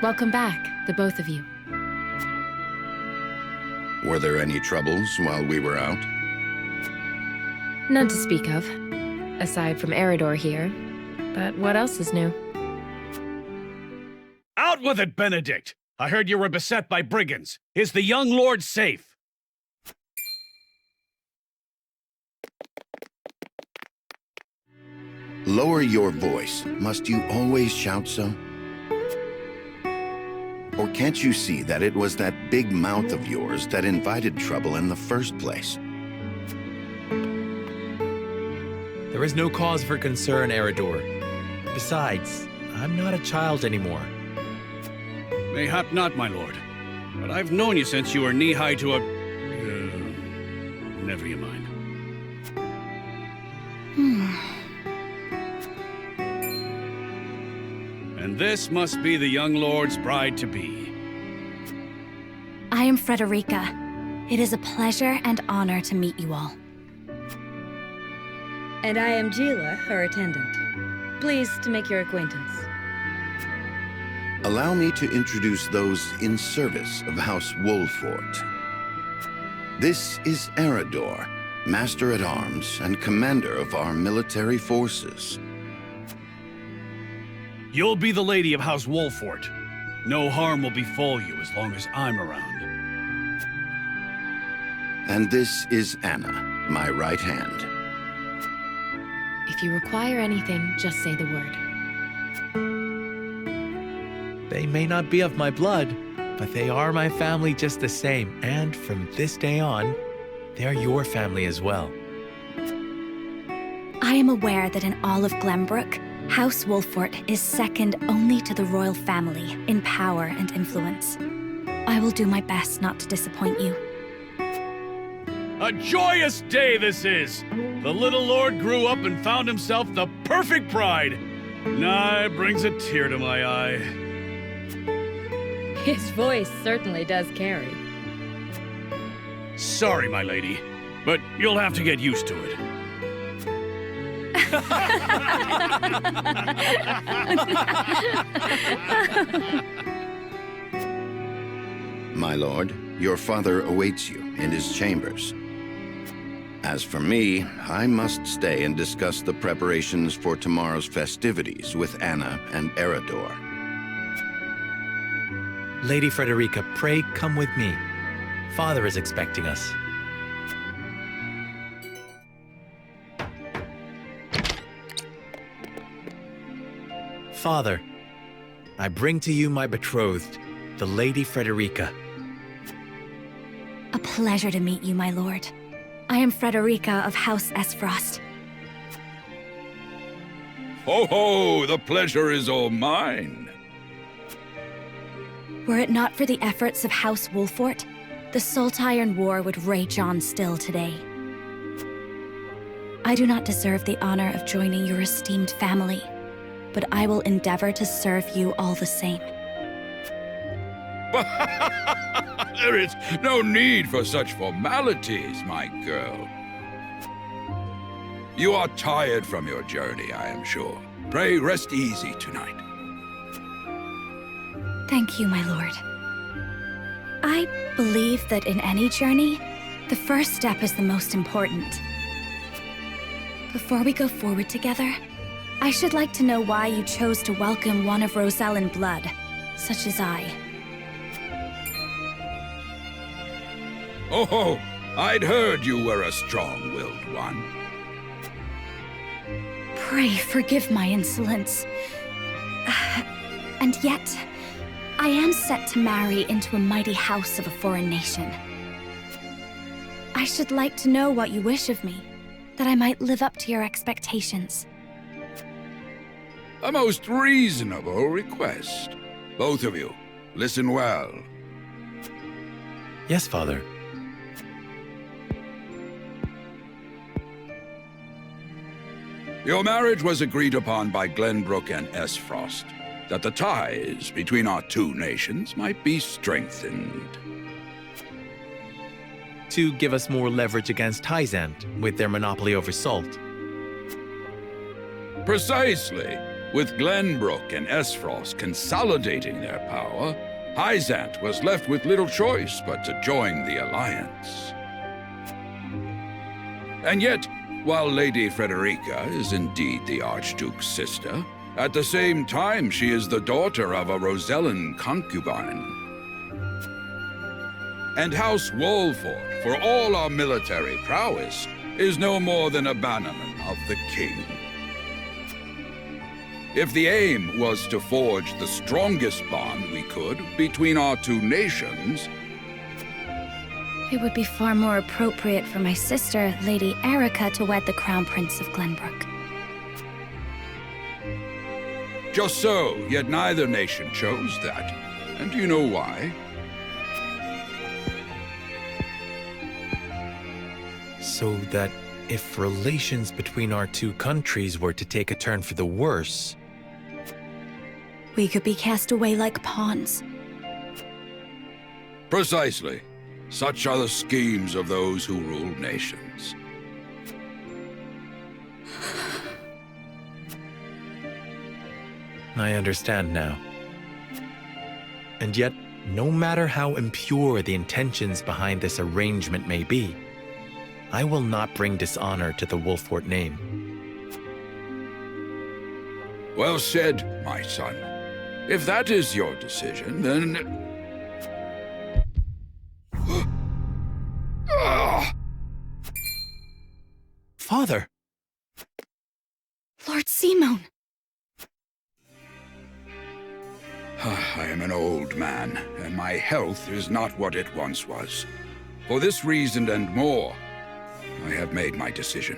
Welcome back, the both of you. Were there any troubles while we were out? None to speak of, aside from Eridor here. But what else is new? Out with it, Benedict! I heard you were beset by brigands. Is the young lord safe? Lower your voice. Must you always shout so? Or can't you see that it was that big mouth of yours that invited trouble in the first place? There is no cause for concern, Eridor. Besides, I'm not a child anymore. Mayhap not, my lord. But I've known you since you were knee-high to a... never you mind. And this must be the young lord's bride-to-be. I am Frederica. It is a pleasure and honor to meet you all. And I am Gila, her attendant. Pleased to make your acquaintance. Allow me to introduce those in service of House Wolfort. This is Eridor, Master-at-Arms and Commander of our military forces. You'll be the lady of House Wolfort. No harm will befall you as long as I'm around. And this is Anna, my right hand. If you require anything, just say the word. They may not be of my blood, but they are my family just the same. And from this day on, they're your family as well. I am aware that in all of Glenbrook, House Wolfort is second only to the royal family in power and influence. I will do my best not to disappoint you. A joyous day this is! The little lord grew up and found himself the perfect bride. Nigh brings a tear to my eye. His voice certainly does carry. Sorry, my lady, but you'll have to get used to it. My lord, your father awaits you in his chambers. As for me, I must stay and discuss the preparations for tomorrow's festivities with Anna and Eridor. Lady Frederica, pray come with me. Father is expecting us. Father, I bring to you my betrothed, the Lady Frederica. A pleasure to meet you, my lord. I am Frederica of House Esfrost. Ho ho! The pleasure is all mine. Were it not for the efforts of House Wolfort, the Saltiron War would rage on still today. I do not deserve the honor of joining your esteemed family, but I will endeavor to serve you all the same. There is no need for such formalities, my girl. You are tired from your journey, I am sure. Pray rest easy tonight. Thank you, my lord. I believe that in any journey, the first step is the most important. Before we go forward together, I should like to know why you chose to welcome one of Rosellan blood, such as I. Oh, I'd heard you were a strong-willed one. Pray forgive my insolence. And yet, I am set to marry into a mighty house of a foreign nation. I should like to know what you wish of me, that I might live up to your expectations. A most reasonable request. Both of you, listen well. Yes, Father. Your marriage was agreed upon by Glenbrook and Esfrost, that the ties between our two nations might be strengthened. To give us more leverage against Hyzant with their monopoly over salt. Precisely. With Glenbrook and Esfrost consolidating their power, Hyzant was left with little choice but to join the alliance. And yet, while Lady Frederica is indeed the Archduke's sister, at the same time she is the daughter of a Rosellan concubine. And House Wolford, for all our military prowess, is no more than a bannerman of the king. If the aim was to forge the strongest bond we could between our two nations, It would be far more appropriate for my sister, Lady Erica, to wed the Crown Prince of Glenbrook. just so, yet neither nation chose that. And do you know why? So that if relations between our two countries were to take a turn for the worse, We could be cast away like pawns. Precisely. Such are the schemes of those who rule nations. I understand now. And yet, no matter how impure the intentions behind this arrangement may be, I will not bring dishonor to the Wolfort name. Well said, my son. If that is your decision, then... Father! Lord Simone! I am an old man, and my health is not what it once was. For this reason and more, I have made my decision.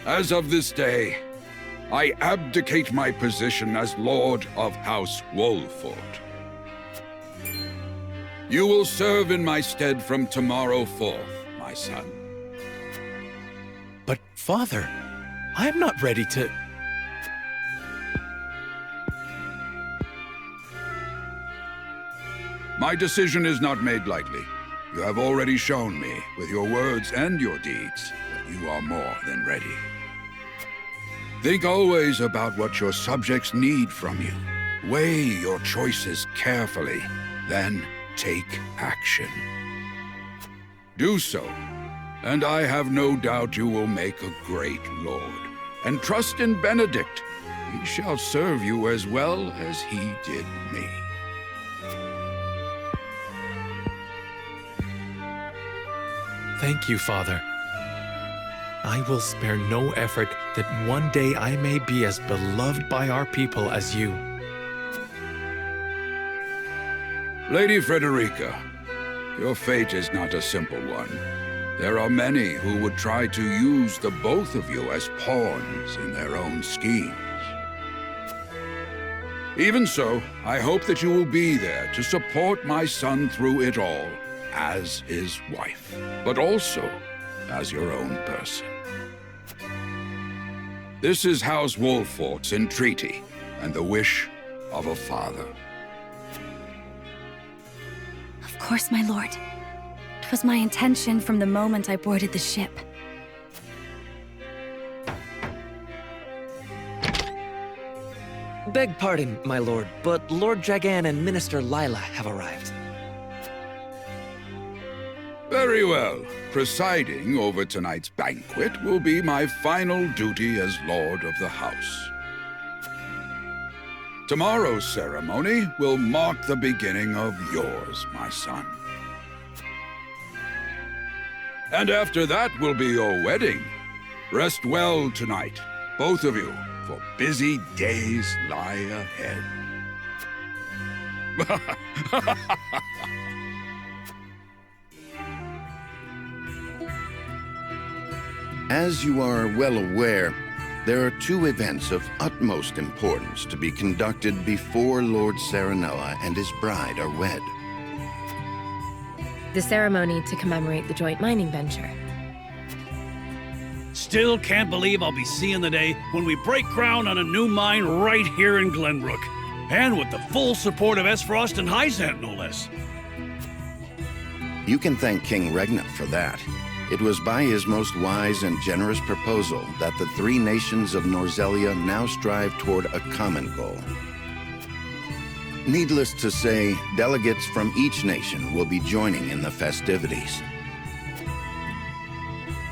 As of this day, I abdicate my position as Lord of House Wolford. You will serve in my stead from tomorrow forth, my son. But, Father, I am not ready to... My decision is not made lightly. You have already shown me, with your words and your deeds, that you are more than ready. Think always about what your subjects need from you. Weigh your choices carefully, then take action. Do so, and I have no doubt you will make a great lord. And trust in Benedict. He shall serve you as well as he did me. Thank you, Father. I will spare no effort that one day I may be as beloved by our people as you. Lady Frederica, your fate is not a simple one. There are many who would try to use the both of you as pawns in their own schemes. Even so, I hope that you will be there to support my son through it all, as his wife, but also as your own person. This is House Wolfort's entreaty, and the wish of a father. Of course, my lord. 'Twas my intention from the moment I boarded the ship. Beg pardon, my lord, but Lord Dragan and Minister Lila have arrived. Very well. Presiding over tonight's banquet will be my final duty as Lord of the House. Tomorrow's ceremony will mark the beginning of yours, my son. And after that will be your wedding. Rest well tonight, both of you, for busy days lie ahead. As you are well aware, there are two events of utmost importance to be conducted before Lord Serenella and his bride are wed. The ceremony to commemorate the joint mining venture. Still can't believe I'll be seeing the day when we break ground on a new mine right here in Glenbrook. And with the full support of Esfrost and Hyzant, no less. You can thank King Regnant for that. It was by his most wise and generous proposal that the three nations of Norzelia now strive toward a common goal. Needless to say, delegates from each nation will be joining in the festivities.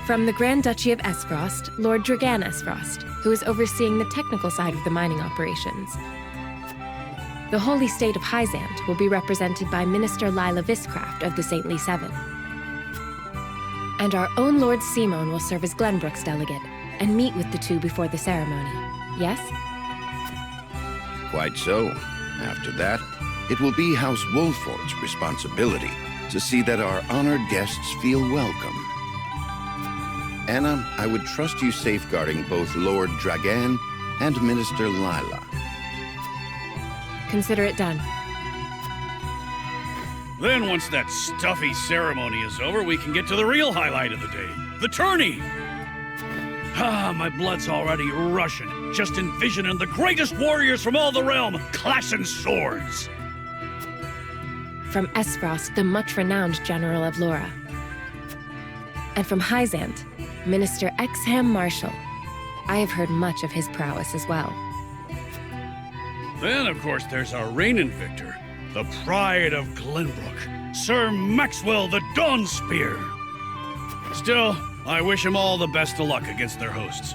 From the Grand Duchy of Esfrost, Lord Dragan Esfrost, who is overseeing the technical side of the mining operations. The Holy State of Hyzant will be represented by Minister Lila Viscraft of the Saintly Seven. And our own Lord Simon will serve as Glenbrook's delegate and meet with the two before the ceremony. Yes? Quite so. After that, it will be House Wolfort's responsibility to see that our honored guests feel welcome. Anna, I would trust you safeguarding both Lord Dragan and Minister Lila. Consider it done. Then once that stuffy ceremony is over, we can get to the real highlight of the day, the tourney! Ah, my blood's already rushing, just envisioning the greatest warriors from all the realm clashing swords! From Esfrost, the much-renowned General of Laura. And from Hyzant, Minister Exham Marshall. I have heard much of his prowess as well. Then, of course, there's our reigning victor, the pride of Glenbrook, Sir Maxwell the Dawnspear. Still, I wish him all the best of luck against their hosts.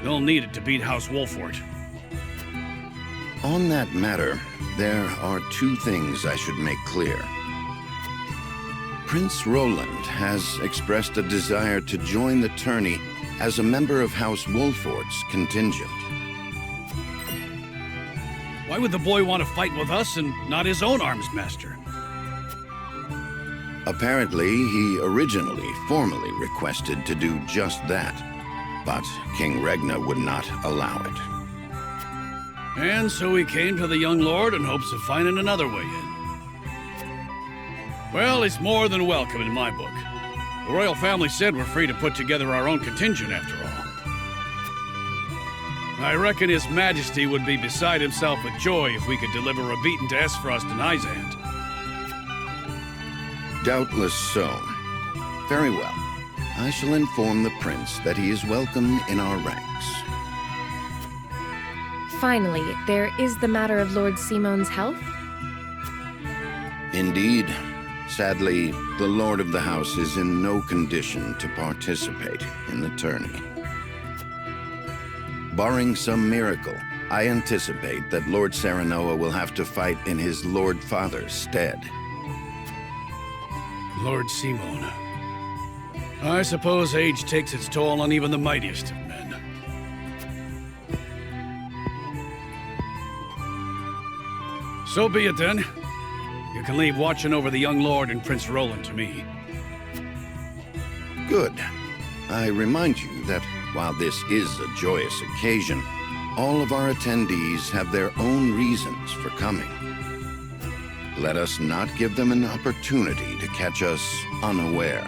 They'll need it to beat House Wolfort. On that matter, there are two things I should make clear. Prince Roland has expressed a desire to join the tourney as a member of House Wolfort's contingent. Why would the boy want to fight with us and not his own arms master? Apparently, he originally formally requested to do just that, but King Regna would not allow it. And so he came to the young lord in hopes of finding another way in. Well, he's more than welcome in my book. The royal family said we're free to put together our own contingent after all. I reckon His Majesty would be beside himself with joy if we could deliver a beating to Esfrost and Hyzant. Doubtless so. Very well. I shall inform the prince that he is welcome in our ranks. Finally, there is the matter of Lord Simon's health. Indeed. Sadly, the Lord of the House is in no condition to participate in the tourney. Barring some miracle, I anticipate that Lord Serenoa will have to fight in his Lord Father's stead. Lord Simon. I suppose age takes its toll on even the mightiest of men. So be it then. You can leave watching over the young lord and Prince Roland to me. Good. I remind you that while this is a joyous occasion, all of our attendees have their own reasons for coming. Let us not give them an opportunity to catch us unaware.